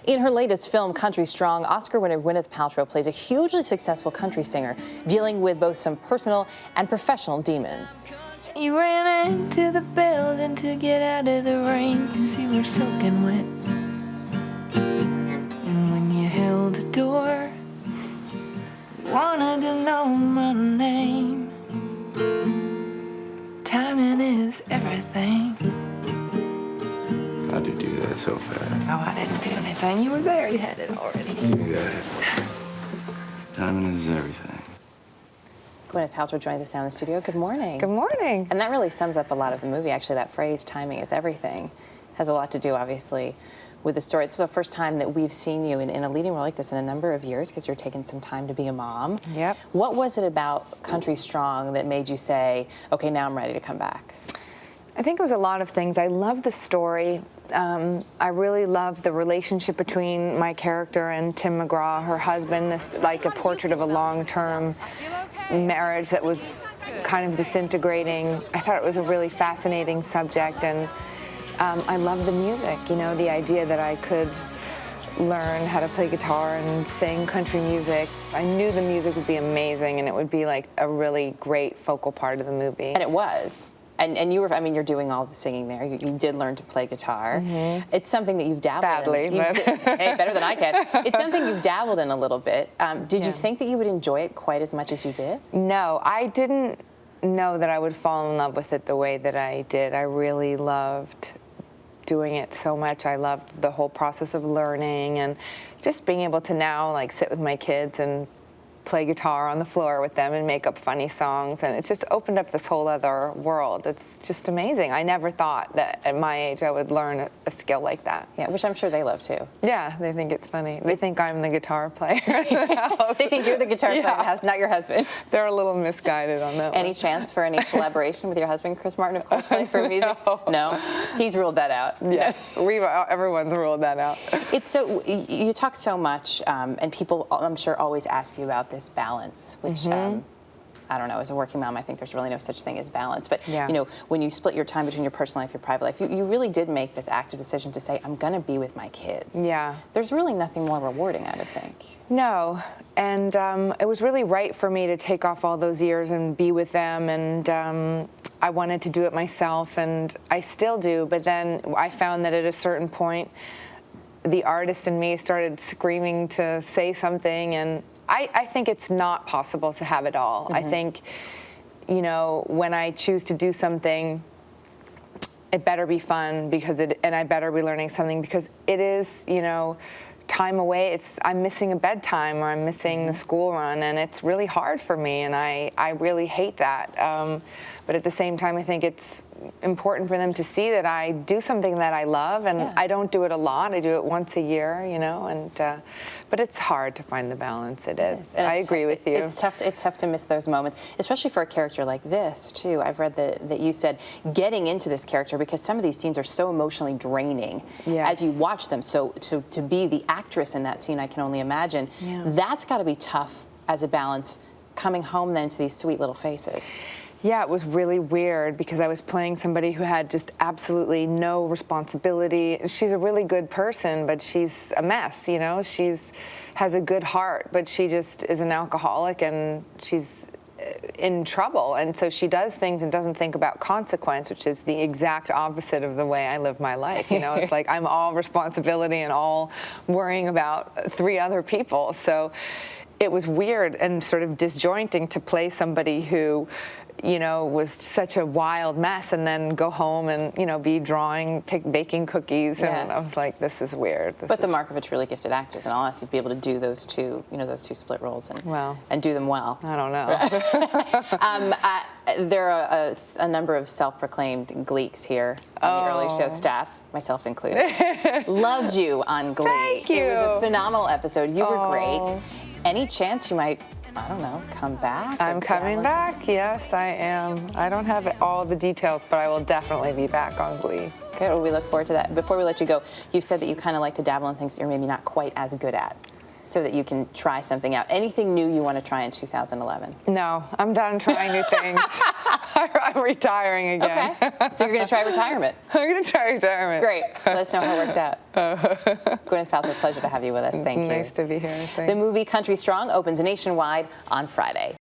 In her latest film, Country Strong, Oscar winner Gwyneth Paltrow plays a hugely successful country singer dealing with both some personal and professional demons. You ran into the building to get out of the rain 'cause you were soaking wet. And when you held the door, you wanted to know my name. Timing is everything. How'd you do that so fast? Oh, I didn't do anything. You were there. You had it already. You got it. Timing is everything. Gwyneth Paltrow joins us now in the studio. Good morning. Good morning. And that really sums up a lot of the movie, actually. That phrase, timing is everything, has a lot to do, obviously, with the story. This is the first time that we've seen you in a leading role like this in a number of years, because you're taking some time to be a mom. Yep. What was it about Country Strong that made you say, okay, now I'm ready to come back? I think it was a lot of things. I loved the story. I really loved the relationship between my character and Tim McGraw, her husband. It's like a portrait of a long-term marriage that was kind of disintegrating. I thought it was a really fascinating subject, and I love the music, you know, the idea that I could learn how to play guitar and sing country music. I knew the music would be amazing, and it would be like a really great focal part of the movie. And it was. And you were, I mean, you're doing all the singing there. You did learn to play guitar. Mm-hmm. It's something that you've dabbled Badly, in. but Hey, better than I can. It's something you've dabbled in a little bit. Did you think that you would enjoy it quite as much as you did? No, I didn't know that I would fall in love with it the way that I did. I really loved doing it so much. I loved the whole process of learning and just being able to now like sit with my kids and play guitar on the floor with them and make up funny songs, and it just opened up this whole other world. It's just amazing. I never thought that at my age I would learn a skill like that. Yeah, which I'm sure they love too. Yeah, they think it's funny. They think I'm the guitar player in the house. They think you're the guitar player in the house, not your husband. They're a little misguided on that Any one. chance for any collaboration with your husband, Chris Martin of Coldplay, for music? No? He's ruled that out. Yes, everyone's ruled that out. It's so, you talk so much, and people, I'm sure, always ask you about this balance, which, I don't know, as a working mom, I think there's really no such thing as balance. But, you know, when you split your time between your personal life and your private life, you really did make this active decision to say, I'm going to be with my kids. Yeah. There's really nothing more rewarding, I would think. No, and it was really right for me to take off all those years and be with them, and I wanted to do it myself, and I still do, but then I found that at a certain point, the artist in me started screaming to say something, and I think it's not possible to have it all. I think, you know, when I choose to do something, it better be fun and I better be learning something, because it is, you know, time away. I'm missing a bedtime, or I'm missing the school run, and it's really hard for me, and I really hate that. But at the same time, I think it's important for them to see that I do something that I love, and I don't do it a lot. I do it once a year, you know, and but it's hard to find the balance. It is. I agree with you. It's tough to miss those moments, especially for a character like this, too. I've read that you said getting into this character, because some of these scenes are so emotionally draining as you watch them. So to be the actress in that scene, I can only imagine. Yeah. That's got to be tough as a balance, coming home then to these sweet little faces. Yeah, it was really weird, because I was playing somebody who had just absolutely no responsibility. She's a really good person, but she's a mess, you know? Has a good heart, but she just is an alcoholic, and she's in trouble. And so she does things and doesn't think about consequence, which is the exact opposite of the way I live my life. You know, it's like I'm all responsibility and all worrying about 3 other people. So it was weird and sort of disjointing to play somebody who, you know, was such a wild mess, and then go home and, you know, be drawing, baking cookies, and I was like, this is weird. But the mark of a truly gifted actress, and I'll ask you to be able to do those two, you know, those 2 split roles, and do them well. I don't know. There are a number of self-proclaimed Gleeks here on the early show staff, myself included. Loved you on Glee. Thank you. It was a phenomenal episode. You were great. Any chance you might, I don't know, come back? I'm coming back. Yes, I am. I don't have all the details, but I will definitely be back on Glee. Good. Well, we look forward to that. Before we let you go, you said that you kind of like to dabble in things that you're maybe not quite as good at. so that you can try something out. Anything new you want to try in 2011? No, I'm done trying new things. I'm retiring again. Okay. So you're going to try retirement. I'm going to try retirement. Great. Let us know how it works out. Gwyneth Paltrow, pleasure to have you with us. Thank you. Nice to be here. Thanks. The movie Country Strong opens nationwide on Friday.